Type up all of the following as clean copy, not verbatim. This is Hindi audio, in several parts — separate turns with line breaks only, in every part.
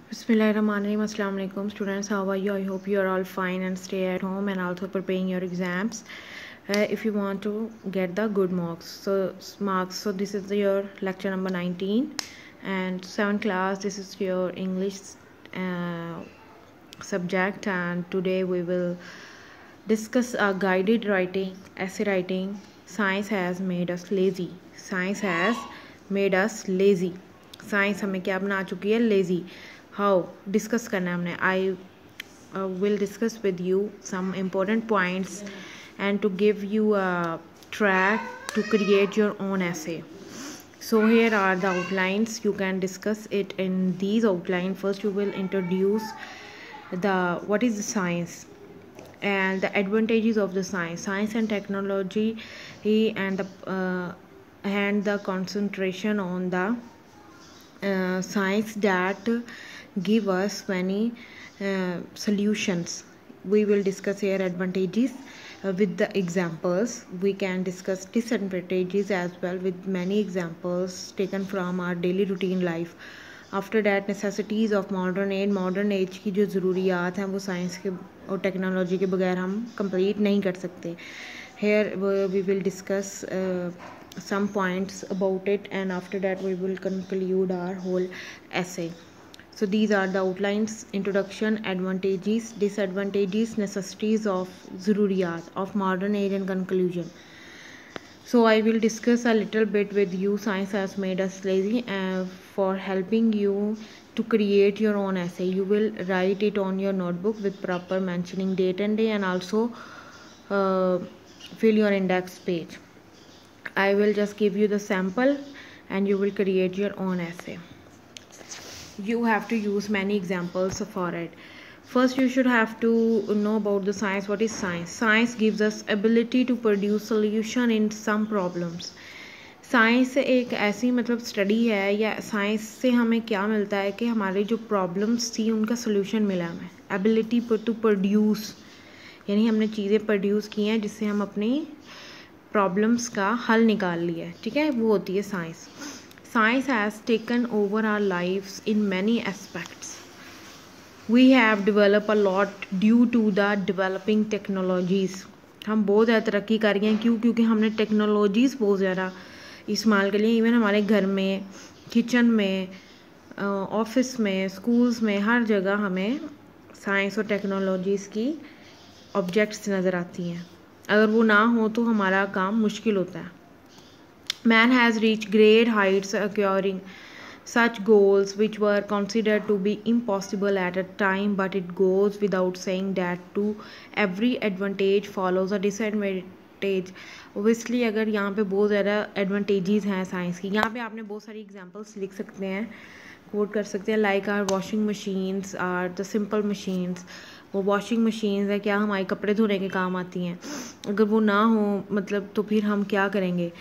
Bismillahirrahmanirrahim. Assalamu alaikum students, how are you? I hope you are all fine and stay at home and also preparing your exams if you want to get the good marks. So this is your lecture number 19 and 7th class. This is your English subject, and today we will discuss guided writing, essay writing. Science has made us lazy. Science has made us lazy. Science हमें क्या बना चुकी है? लेज़ी. हाउ डिस्कस करना है हमने. आई will discuss with you some important points and to give you a track to create your own essay. So here are the outlines. You can discuss it in these outlines. First you will introduce what is the science and the advantages of the science and technology, and the concentration on the science that give us many solutions. We will discuss here advantages with the examples. We can discuss disadvantages as well with many examples taken from our daily routine life. After that, necessities of modern age की जो ज़रूरियात हैं वो साइंस के और टेक्नोलॉजी के बगैर हम कंप्लीट नहीं कर सकते. Here we will discuss some points about it, and after that we will conclude our whole essay. So these are the outlines: introduction, advantages, disadvantages, necessities of ज़रूरियात of modern age, and conclusion. So I will discuss a little bit with you. Science has made us lazy, for helping you to create your own essay. You will write it on your notebook with proper mentioning date and day, and also fill your index page. I will just give you the sample and you will create your own essay. You have to use many examples for it. First you should have to know about the science. What is science? Science gives us ability to produce solution in some problems. Science एक ऐसी स्टडी है, या साइंस से हमें क्या मिलता है कि हमारे जो प्रॉब्लम्स थी उनका सोल्यूशन मिला हमें. एबिलिटी टू प्रोड्यूस, यानी हमने चीज़ें प्रोड्यूस की हैं जिससे हम अपनी प्रॉब्लम्स का हल निकाल लिया है. ठीक है, वो होती है science. Science has taken over our lifes in many aspects. We have develop a lot due to the developing technologies. हम बहुत ज़्यादा तरक्की कर रही हैं. क्यों? क्योंकि हमने टेक्नोलॉजीज़ बहुत ज़्यादा इस्तेमाल कर लिए. इवन हमारे घर में, किचन में, ऑफिस में, स्कूल्स में, हर जगह हमें साइंस और टेक्नोलॉजीज़ की ऑब्जेक्ट्स नज़र आती हैं. अगर वो ना हो तो हमारा काम मुश्किल होता है. Man has reach great Heights acquiring such goals which were considered to be impossible at a time, but it goes without saying that to every advantage follows a disadvantage. Obviously अगर यहाँ पे बहुत ज़्यादा एडवांटेजेस हैं साइंस की. यहाँ पे आपने बहुत सारी एग्जांपल्स लिख सकते हैं, कोट कर सकते हैं. Like are washing machines are the simple machines. वो वॉशिंग मशीन्स है क्या हमारे कपड़े धोने के काम आती हैं. अगर वो ना हो तो फिर हम क्या करेंगे?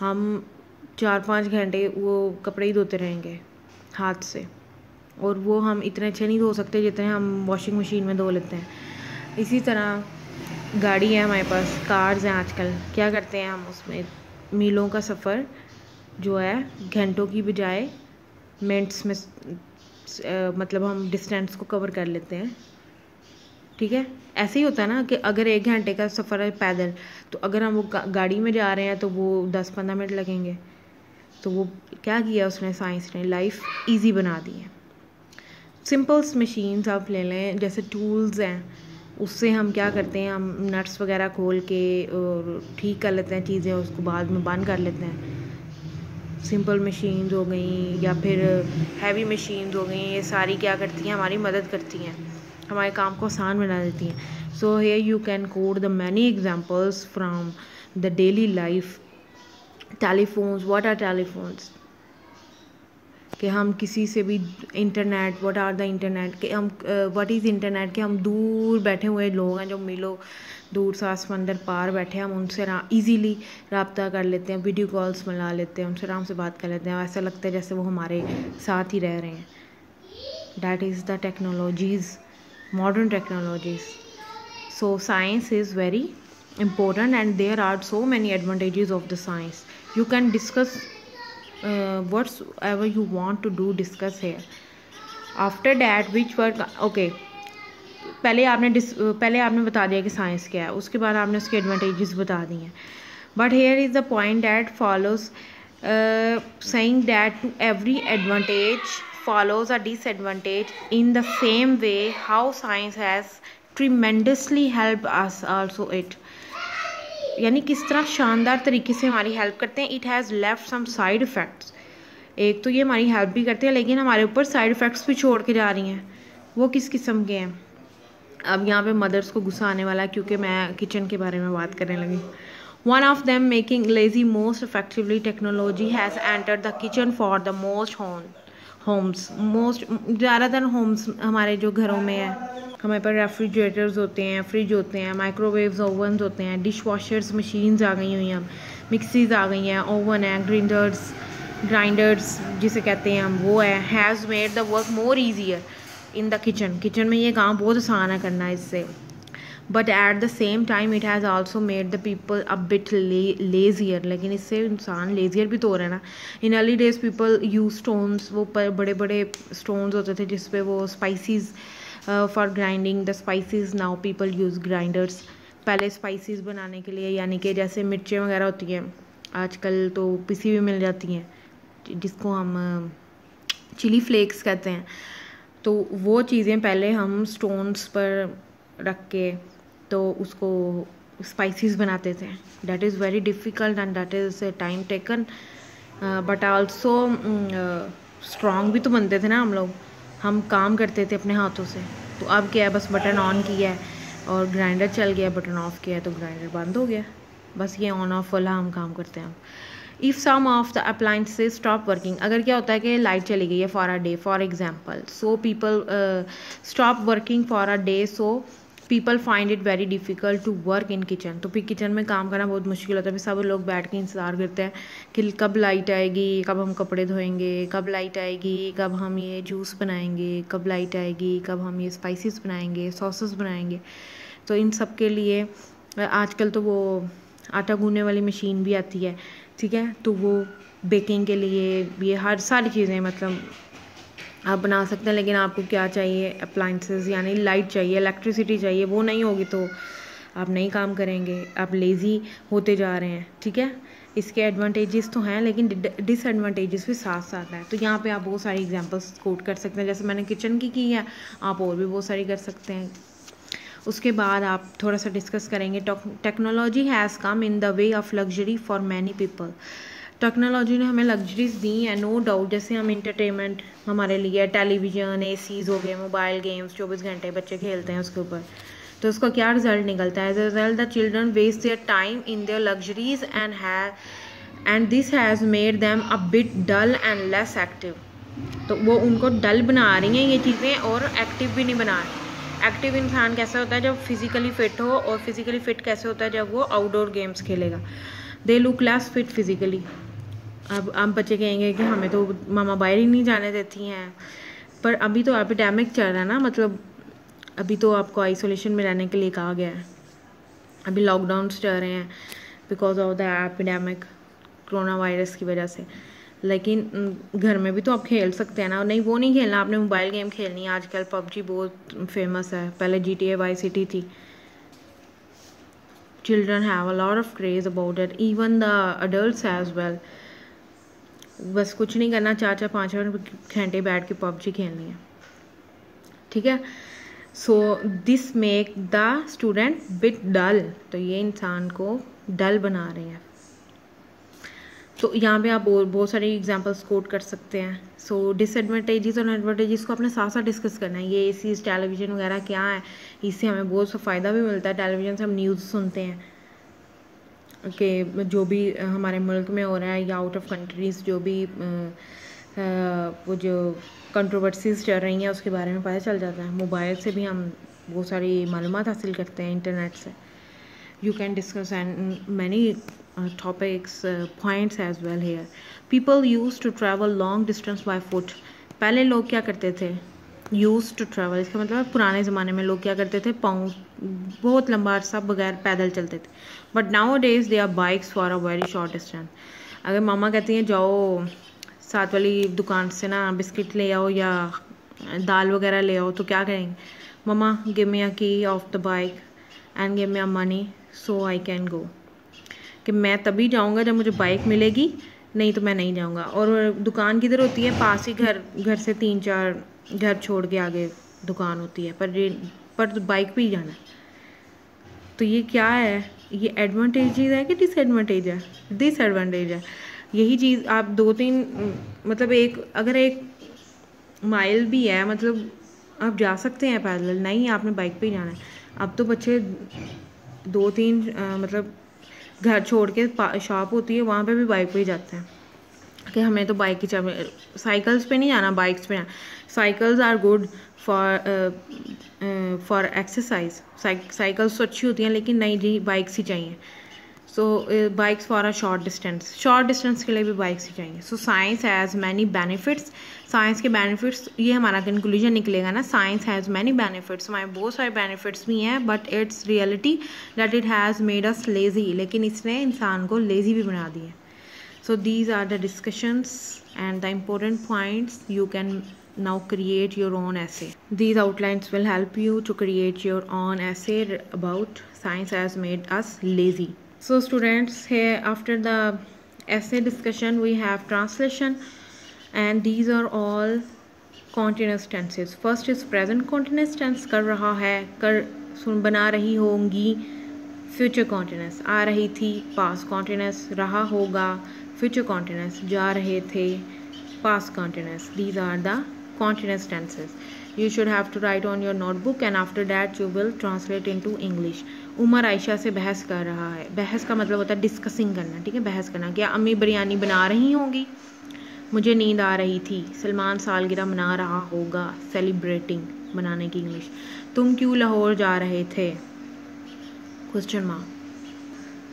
हम 4-5 घंटे वो कपड़े ही धोते रहेंगे हाथ से, और वो हम इतने अच्छे नहीं धो सकते जितने हम वॉशिंग मशीन में धो लेते हैं. इसी तरह गाड़ी है हमारे पास, कार्स हैं आजकल. क्या करते हैं हम उसमें? मीलों का सफ़र जो है घंटों की बजाय मिनट्स में हम डिस्टेंस को कवर कर लेते हैं. ठीक है, ऐसे ही होता है ना कि अगर 1 घंटे का सफ़र है पैदल, तो अगर हम वो गाड़ी में जा रहे हैं तो वो 10-15 मिनट लगेंगे. तो वो क्या किया उसने, साइंस ने लाइफ इजी बना दी है. सिंपल्स मशीन्स आप ले लें, जैसे टूल्स हैं, उससे हम क्या करते हैं? हम नट्स वगैरह खोल के और ठीक कर लेते हैं चीज़ें, उसको बाद में बंद कर लेते हैं. सिंपल मशीन्स हो गई या फिर हैवी मशीन्स हो गई, ये सारी क्या करती हैं? हमारी मदद करती हैं, हमारे काम को आसान बना देती हैं. So here you can quote the many examples from the daily life. Telephones, what are telephones? कि हम किसी से भी internet, what are the internet, कि हम व्हाट इज़ इंटरनेट, कि हम दूर बैठे हुए लोग हैं जो मीलों दूर सा समंदर पार बैठे हैं, हम उनसे ईज़िली रब्ता कर लेते हैं, वीडियो कॉल्स मिला लेते हैं, उनसे आराम से बात कर लेते हैं. ऐसा लगता है जैसे वो हमारे साथ ही रह रहे हैं. That is the technologies, modern technologies. So science is very important, and there are so many advantages of the science. You can discuss whatsoever you want to discuss here. After that which work okay, पहले आपने बता दिया कि साइंस क्या है, उसके बाद आपने उसके एडवांटेजेस बता दिए हैं. But here is the point that follows saying that to every advantage follows a disadvantage. In the same way how science has tremendously helped us also it, यानी किस तरह शानदार तरीके से हमारी हेल्प करते हैं. It has left some side effects. एक तो ये हमारी हेल्प भी करते हैं लेकिन हमारे ऊपर साइड इफ़ेक्ट्स भी छोड़ के जा रही हैं. वो किस किस्म के हैं? अब यहाँ पे मदर्स को गुस्सा आने वाला है क्योंकि मैं किचन के बारे में बात करने लगी. One of them making lazy most effectively technology has entered the kitchen for the most homes. most ज़्यादातर homes हमारे जो घरों में है, हमारे पास रेफ्रिजरेटर्स होते हैं, फ्रिज होते हैं, माइक्रोवेव्स ओवन्स होते हैं, डिश वॉशर्स मशीन्स आ गई हुई हैं, मिक्सीज आ गई हैं, ओवन है, ग्राइंडर्स जिसे कहते हैं हम, वो है. Has made the work more easier in the kitchen में ये काम बहुत आसान है करना इससे. But at the same time it has also made the people a bit leisure. लेकिन इससे इंसान लेजियर भी तो हो रहा है ना. In early days people use stones, वो बड़े बड़े स्टोन्स होते थे जिस पे वो spices for grinding the spices. Now people use grinders. पहले स्पाइसेस बनाने के लिए, यानी कि जैसे मिर्चें वगैरह होती हैं आजकल तो पिसी भी मिल जाती हैं जिसको हम चिली फ्लेक्स कहते हैं. तो वो चीज़ें पहले हम स्टोन्स पर रख के तो उसको स्पाइसेस बनाते थे. That is very difficult and that is time taken but also strong भी तो बनते थे ना हम लोग. हम काम करते थे अपने हाथों से. तो अब क्या है, बस बटन ऑन किया है और ग्राइंडर चल गया, बटन ऑफ किया है तो ग्राइंडर बंद हो गया. बस ये ऑन ऑफ वाला हम काम करते हैं. If some of the appliances stop working, अगर क्या होता है कि लाइट चली गई है for a day for example, so people stop working for a day, so people find it very difficult to work in kitchen. तो फिर किचन में काम करना बहुत मुश्किल होता है. फिर सब लोग बैठ के इंतज़ार करते हैं कि कब लाइट आएगी, कब हम कपड़े धोएंगे, कब लाइट आएगी, कब हम ये जूस बनाएंगे, कब लाइट आएगी, कब हम ये स्पाइसेस बनाएंगे, सॉसेस बनाएंगे. तो इन सब के लिए आजकल तो वो आटा गूंदने वाली मशीन भी आती है, ठीक है. तो वो बेकिंग के लिए ये हर सारी चीज़ें मतलब आप बना सकते हैं. लेकिन आपको क्या चाहिए, अप्लाइंसेस यानी लाइट चाहिए, इलेक्ट्रिसिटी चाहिए. वो नहीं होगी तो आप नहीं काम करेंगे. आप लेज़ी होते जा रहे हैं, ठीक है. इसके एडवांटेजेस तो हैं लेकिन डिसएडवांटेजेस भी साथ साथ हैं. तो यहाँ पे आप बहुत सारी एग्जांपल्स कोट कर सकते हैं. जैसे मैंने किचन की है, आप और भी बहुत सारी कर सकते हैं. उसके बाद आप थोड़ा सा डिस्कस करेंगे technology has come in the way of luxury for many people. Technology ने हमें लग्जरीज दी हैं, नो डाउट. जैसे हम इंटरटेनमेंट हमारे लिए टेलीविज़न, एसीज़ हो गए, मोबाइल गेम्स 24 घंटे बच्चे खेलते हैं उसके ऊपर. तो उसका क्या रिजल्ट निकलता है? As a result the children waste their time in their luxuries and this has made them a bit dull and less active. तो वो उनको डल बना रही हैं ये चीज़ें और एक्टिव भी नहीं बना रही. एक्टिव इंसान कैसा होता है जब फिज़िकली फ़िट हो, और फिज़िकली फ़िट कैसे होता है जब वो आउटडोर गेम्स खेलेगा. They look less fit physically. अब बच्चे कहेंगे कि हमें तो मामा बाहर ही नहीं जाने देती हैं. पर अभी तो एपिडेमिक चल रहा है ना, मतलब अभी तो आपको आइसोलेशन में रहने के लिए कहा गया है. अभी लॉकडाउन्स चल रहे हैं because of the epidemic, corona virus की वजह से. लेकिन घर में भी तो आप खेल सकते हैं ना. नहीं, वो नहीं खेलना, आपने मोबाइल गेम खेलनी है. आजकल PUBG बहुत फेमस है, पहले GTA Vice City थी. Children have a lot of craze about it, even the adults as well. बस कुछ नहीं करना, 4-5 घंटे बैठ के PUBG खेलनी है, ठीक है. So this make the student bit dull. तो ये इंसान को डल बना रहे हैं. तो यहाँ पे आप बहुत सारी एग्जांपल्स कोट कर सकते हैं. सो डिसएडवांटेजेस और एडवांटेजेस को अपने साथ साथ डिस्कस करना है. ये एसीज, टेलीविज़न वगैरह क्या है, इससे हमें बहुत सा फ़ायदा भी मिलता है. टेलीविज़न से हम न्यूज़ सुनते हैं कि जो भी हमारे मुल्क में हो रहा है या आउट ऑफ कंट्रीज़ जो भी वो जो कंट्रोवर्सीज चल रही हैं उसके बारे में पता चल जाता है. मोबाइल से भी हम बहुत सारी मालूमात हासिल करते हैं इंटरनेट से. You can discuss and many topics, points as well here. People used to travel long distance by foot. पहले लोग क्या करते थे? Used to travel, इसका मतलब पुराने ज़माने में लोग क्या करते थे? पाँव बहुत लंबा अरसा बगैर पैदल चलते थे. But nowadays they are bikes for a very short distance. अगर मामा कहती हैं जाओ साथ वाली दुकान से ना बिस्किट ले आओ या दाल वगैरह ले आओ तो क्या करेंगे, मम्मा गिव मी अ की of the bike and give me a money so I can go, कि मैं तभी जाऊंगा जब मुझे बाइक मिलेगी, नहीं तो मैं नहीं जाऊंगा। और दुकान किधर होती है, पास ही, घर से 3-4 घर छोड़ के आगे दुकान होती है, पर बाइक पे ही जाना है। तो ये क्या है, ये एडवांटेज है कि डिसएडवांटेज है? डिसएडवांटेज है। यही चीज़ आप 2-3 मतलब अगर 1 माइल भी है, मतलब आप जा सकते हैं पैदल, नहीं आपने बाइक पे ही जाना है। अब तो बच्चे 2-3 मतलब घर छोड़ के शॉप होती है वहाँ पे भी बाइक पे ही जाते हैं कि हमें तो बाइक ही चाहिए, साइकिल्स पे नहीं जाना, बाइक्स पे जाना। Cycles are good for exercise, cycles तो अच्छी होती हैं, लेकिन नहीं जी बाइक्स ही चाहिए। So bikes for a short distance के लिए भी बाइक्स ही चाहिए। So science has many benefits, science के बेनिफिट्स, ये हमारा कंक्लूजन निकलेगा ना, साइंस हैज़ मैनी बेनिफिट्स, हमारे बहुत सारे बेनिफिट्स भी हैं, but it's reality that it has made us lazy, लेकिन इसने इंसान को लेज़ी भी बना दिया। So these are the discussions and the important points. You can now create your own essay. These outlines will help you to create your own essay about science has made us lazy. So students, here after the essay discussion we have translation, and these are all continuous tenses. First is present continuous tense, कर रहा है, बना रही होंगी, फ्यूचर कॉन्टिन्यूस, आ रही थी, पास्ट कॉन्टिन्यूस, रहा होगा, फ्यूचर कॉन्टिन्यूस, जा रहे थे, past continuous. These are the continuous tenses. You should have to write on your notebook and after that you will translate into English. Umar Ayesha से बहस कर रहा है, बहस का मतलब होता है डिस्कसिंग करना, ठीक है, बहस करना. क्या अम्मी बिरयानी बना रही होंगी, मुझे नींद आ रही थी, सलमान सालगिरह मना रहा होगा, सेलिब्रेटिंग, बनाने की इंग्लिश. तुम क्यों लाहौर जा रहे थे, question mark.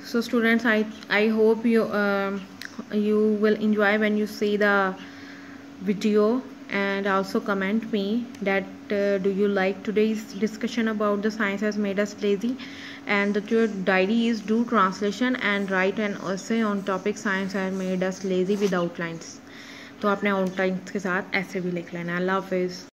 So students, I hope you will enjoy when you see the video, and also comment me that do you like today's discussion about the science has made us lazy, and that your diary is do translation and write an essay on topic science has made us lazy with outlines. तो आपने outlines के साथ ऐसे भी लिख लेना. अल्लाह हाफिज़.